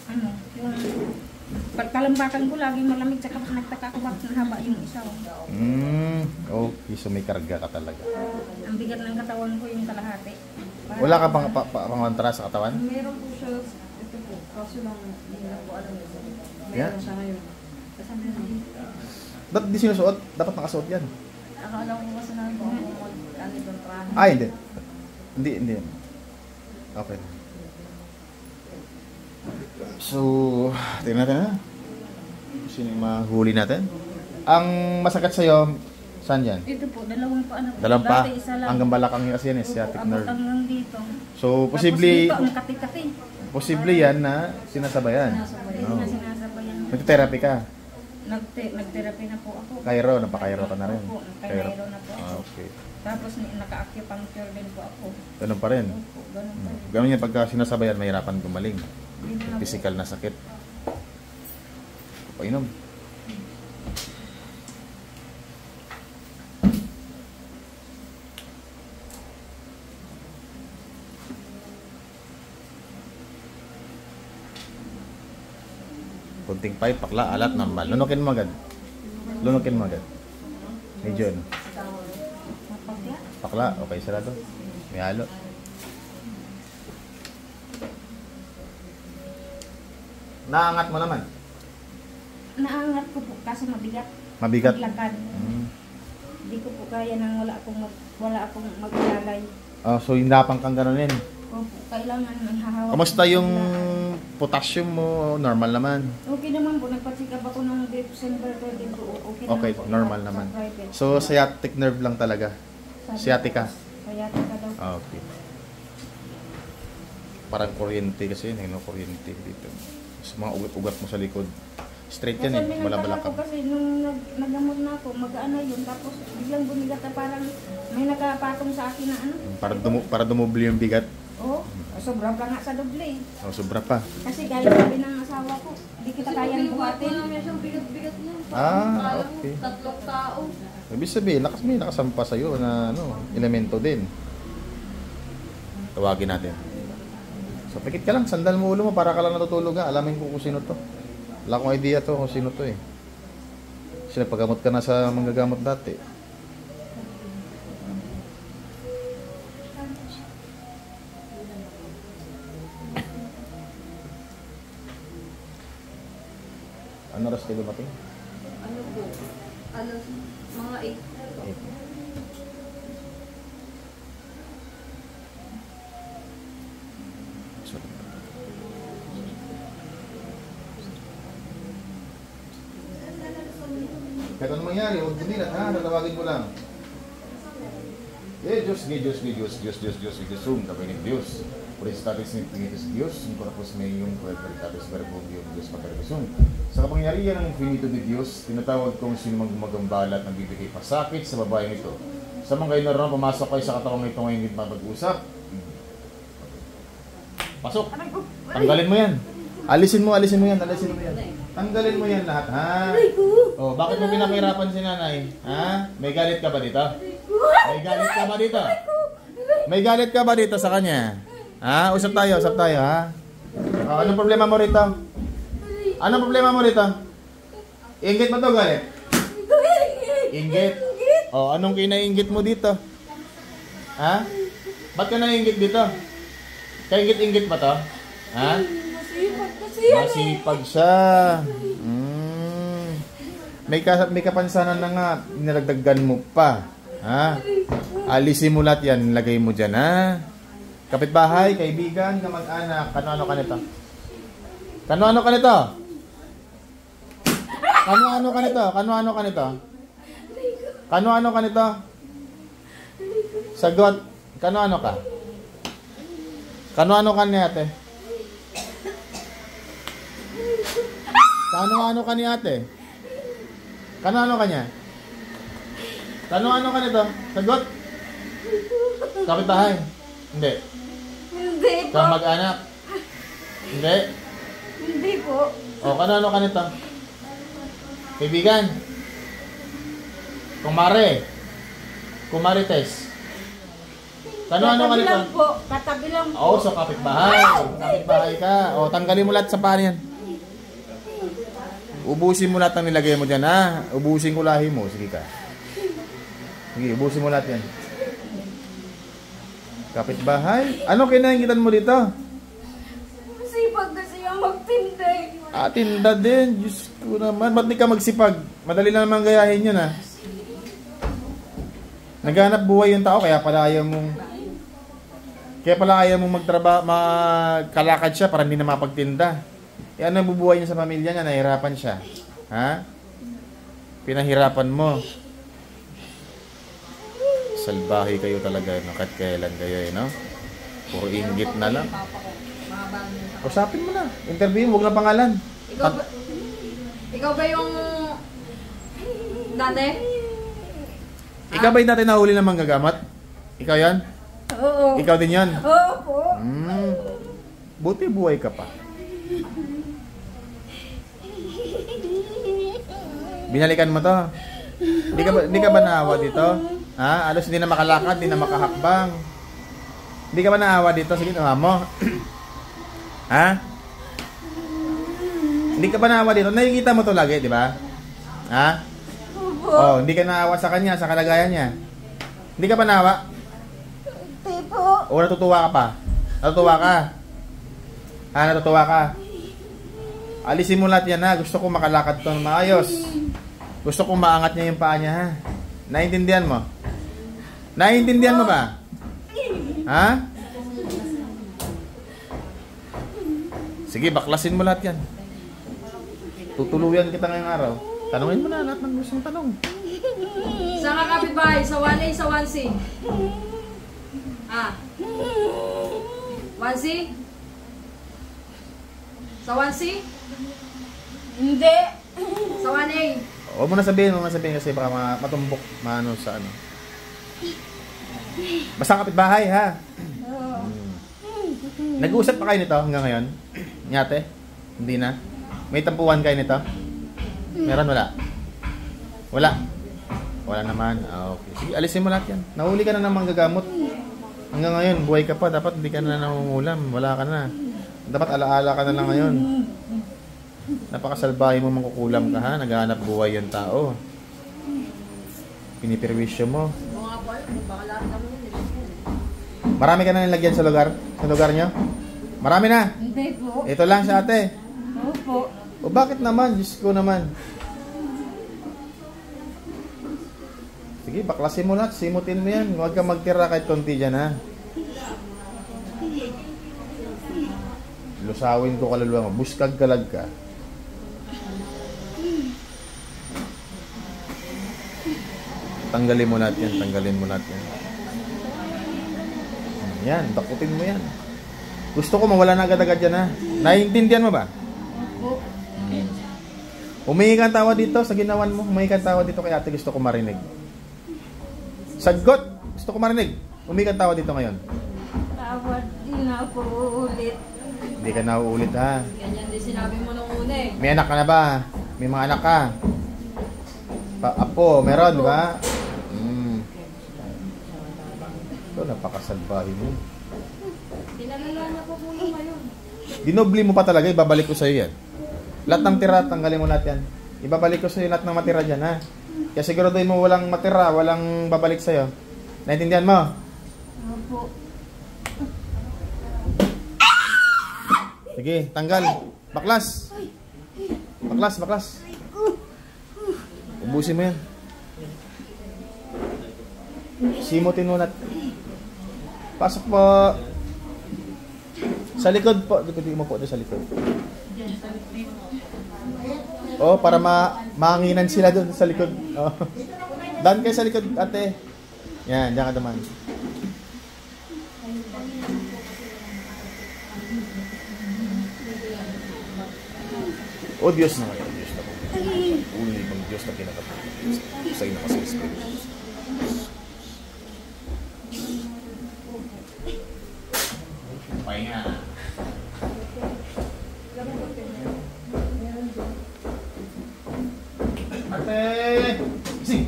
ano, yung pagkalambakan ko laging malamig, tsaka nagtaka ko bakit nahaba yung isa. Okay, so may karga ka talaga. Ang bigat ng katawan ko yung kalahati. Wala ka pang kontras sa katawan? Meron po siya, ito po, kaso lang hindi na po alam ito. Yeah? Meron siya ngayon. Kasama yun. Ba't di sinusuot? Dapat nakasuot yan. Akala ko kasi namin po ako mag-ano doon trahe. Ay, hindi. Hindi. Okay. So, tingnan natin na. Sino yung mahuli natin? Ang masakit sa'yo, saan yan? Ito po, dalawang pa ano. Dalawang pa? Dati isa lang. Hanggang balakang yung kasi yan, sciatic Abot nerve. hanggang dito. So, Tapos dito ang posible kati-kati. yan na sinasabayan. Hindi Oh. na sinasabayan. Nag-therapy ka. Nag-therapy na po ako. Cairo, napaka-Cairo ka na rin. Opo, nagka-Cairo na po ako. Okay. Tapos naka-acupuncture din po ako. Ganun pa rin. Opo, ganun pa rin. Ganun yan, pagka sinasabayan, mahirapan gumaling. Hindi na po. Physical na sakit. Painom. Kunting pipe, pakla, alat, normal. Lunukin mo agad. Medyo ano. Mapagya. Pakla, okay, sarado. May halo. Naangat mo naman. Naangat ko po kasi mabigat. Mabigat. Maglakad. Hindi ko po kaya nang wala akong maglalay. Oh, so hinapan kang ganunin. Opo, kailangan may hahawak. Kamusta yung potassium mo? Normal naman. Okay naman po, nagpa-check up ako ng December 20 po. Okay, naman po, normal sa naman. private. So sciatic nerve lang talaga. Sabi sciatica. ko, Sciatica daw. Okay. Parang kuryente kasi yun, no? Kuryente dito. Sa mga ugat mo sa likod. Straight yan Kasi eh, wala minagtaka ko balakang. kasi nung nagamot na ako, mag-ano yun, tapos biglang bumigat na parang may nakapatong sa akin na ano. Para dumubli yung bigat. Oo, sobra pa nga sa doble. Oh, sobra pa. Kasi gaya sabi ng asawa ko, hindi kita kayang buhatin. namin siyang bigat-bigat niya. Okay. Tatlong tao. Ibig sabihin, may nakasampa sa'yo na elemento din. Tawagin natin. So, pikit ka lang, sandal mo ulo mo para ka lang natutulog ha. Alamin ko kung sino to. Wala akong idea to kung sino to eh. Kasi nagpagamot ka na sa manggagamot dati. Ano oras kayo dumating? Ano po? Mga 8. Kahit ano mangyari, huwag bumilat ha, natawagin ko lang. Diyos, tapos ni Diyos. Por estatis ni Pinitus Diyos, yung corpus may yung veritatis verbum Diyos pagkarisong. Sa kapangyarihan ng infinito ni Diyos, tinatawag kong sino mang gumagambala at nagbibigay pasakit sa babaeng ito. Sa mga kayo naroon, pumasok kayo sa katawang ito ngayon hindi mapag-usap. Pasok! Tanggalin mo yan! Alisin mo yan. Tanggalin mo yan lahat, ha? Oh, bakit mo pinakihirapan si nanay? Ha? May galit ka ba dito? May galit ka ba dito sa kanya? Ha? Usap tayo, ha? Oh, anong problema mo rito? Inggit mo to, galit? Inggit? Oh, anong kinainggit mo dito? Ha? Ba't ka nainggit dito? Kainggit-inggit ba to? Ha? Masipag siya. May kapansanan na nga, nilagdagan mo pa. Ha? Alisin mo lahat yan, lagay mo dyan, ha? Kapitbahay, kaibigan, kamag-anak, kano-ano ka nito? Sagot, kano-ano ka? Kano-ano ka ni ate? Kano-ano ka ni ate? Kano-ano ka niya? Kano-ano ka nito? Sagot? Kapitbahay? Hindi. Hindi po. Kamag-anak? Hindi. Hindi po. O, kano-ano ka nito? Kaibigan? Kumare? Kumarites? Ano ka nito? lang po. Katabi lang po. Oo, so kapitbahay. Kapitbahay ka. O, tanggalin mo lahat sa paan yan. Ubusin mo lahat ng nilagay mo dyan, ha? Ubusin ko lahi mo. Sige ka. Sige, ubusin mo lahat yan. Kapitbahay? Ano kinaingitan mo dito? Masipag kasi yung magtinda. Tinda din. Diyos ko naman. Ba't di ka magsipag? Madali lang naman gayahin yun, ha? Naghanap buhay yung tao, kaya pala ayaw mong... Kaya pala ayaw mong magkalakad siya para hindi na mapagtinda. Ano ang bubuhay niya sa pamilya niya? Nahirapan siya. Ha? Pinahirapan mo. Salbahe kayo talaga, no? Kahit kailan kayo, no? Puro inggit na lang. Usapin mo na. Interview, huwag na pangalan. Ikaw ba yung dati? Ikaw ba yung dati nahuli ng manggagamat? Ikaw yan? Oo. Ikaw din yan? Opo. Buti buhay ka pa. Binalikan mo to. Hindi ka ba naawa dito? Ha? Alos hindi na makalakad, hindi na makahakbang. Hindi ka ba naawa dito? Sige, nawa mo. Ha? Hindi ka ba naawa dito? Nakikita mo to lagi, di ba? Ha? Opo. Oh, hindi ka naawa sa kanya, sa kalagayan niya. Hindi ka ba naawa? Hindi po. O natutuwa ka pa? Natutuwa ka? Ha? Natutuwa ka? Alisin mo lahat yan, ha? Gusto ko makalakad to ng maayos. Gusto kong maangat niya yung paa niya, ha? Naiintindihan mo? Naiintindihan mo ba? Ha? Sige, baklasin mo lahat yan. Tutuluyan kita ngayong araw. Tanungin mo na lahat ng gustong tanong. Saan ka kapitbahay? Sa 1A, sa 1C? Ah. 1C? Sa 1C? Hindi. Sa 1A? Huwag mo na sabihin kasi baka matumbok maano sa ano. Basta kapitbahay, ha? Nag-uusap pa kayo nito hanggang ngayon? Nyate? Hindi na? May tampuhan kayo nito? Meron? Wala? Wala? Wala naman? Okay. Sige, alisin mo lahat yan. Nahuli ka na ng manggagamot. Hanggang ngayon, buhay ka pa. Dapat hindi ka na nangungulam. Wala ka na. Dapat alaala ka na lang ngayon. Napakasalbahe mo mangkukulam ka, ha? Naghahanap buhay yung tao. Pinipirwisyo mo. Mga boy, baka lahat naman yun. Marami ka na nilagyan sa lugar? Sa lugar nyo? Marami na? Hindi po. Ito lang sa ate. Opo. O bakit naman? Diyos ko naman. Sige, baklasin mo lahat. Simutin mo yan. Huwag kang magtira kahit konti dyan, ha? Lusawin ko kaluluwa mo. Buskag kalag ka. Tanggalin mo lahat yan. Tanggalin mo lahat yan. Yan, dakutin mo yan. Gusto ko mawala na agad-agad yan, ha? Naiintindihan mo ba? Opo. Humingi kang tawa dito sa ginawan mo. Humingi kang tawa dito kay ate. Gusto ko marinig. Sagot! Gusto ko marinig. Humingi kang tawa dito ngayon. Tawad din ako ulit. Hindi ka na uulit, ha? Ganyan din sinabi mo nung una eh. May anak ka na ba? May mga anak ka? Apo, meron, di ba? Ito, napakasalbahe mo. Tinalala na po muna ngayon. Dinobli mo pa talaga, ibabalik ko sa'yo yan. Lahat ng tira, tanggalin mo lahat yan. Ibabalik ko sa'yo lahat ng matira dyan, ha? Kaya siguraduhin mo walang matira, walang babalik sa'yo. Naintindihan mo? Opo. Sige, tanggal. Baklas. Baklas, baklas. Ubusin mo yan. Simutin mo natin. Pasok po. Sa likod po. Dito mo po doon sa likod. Oh, para mahanginan sila doon sa likod. Oh. Daan kayo sa likod, ate. Yan, diyan ka naman. O Diyos na ngayon, Diyos na po. Uli pang Diyos na kinakapag. Sa'yo na kasi Espiritu. Pahinga. Ate! Gising!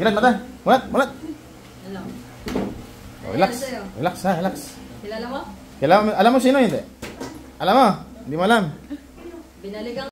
Giran, mata! Mulat! Mulat! Ano? Relax. Ayan, sa'yo. Relax ha, relax. Kilala mo? Alam mo sino hindi? Alam mo? Hindi mo alam. Binaligang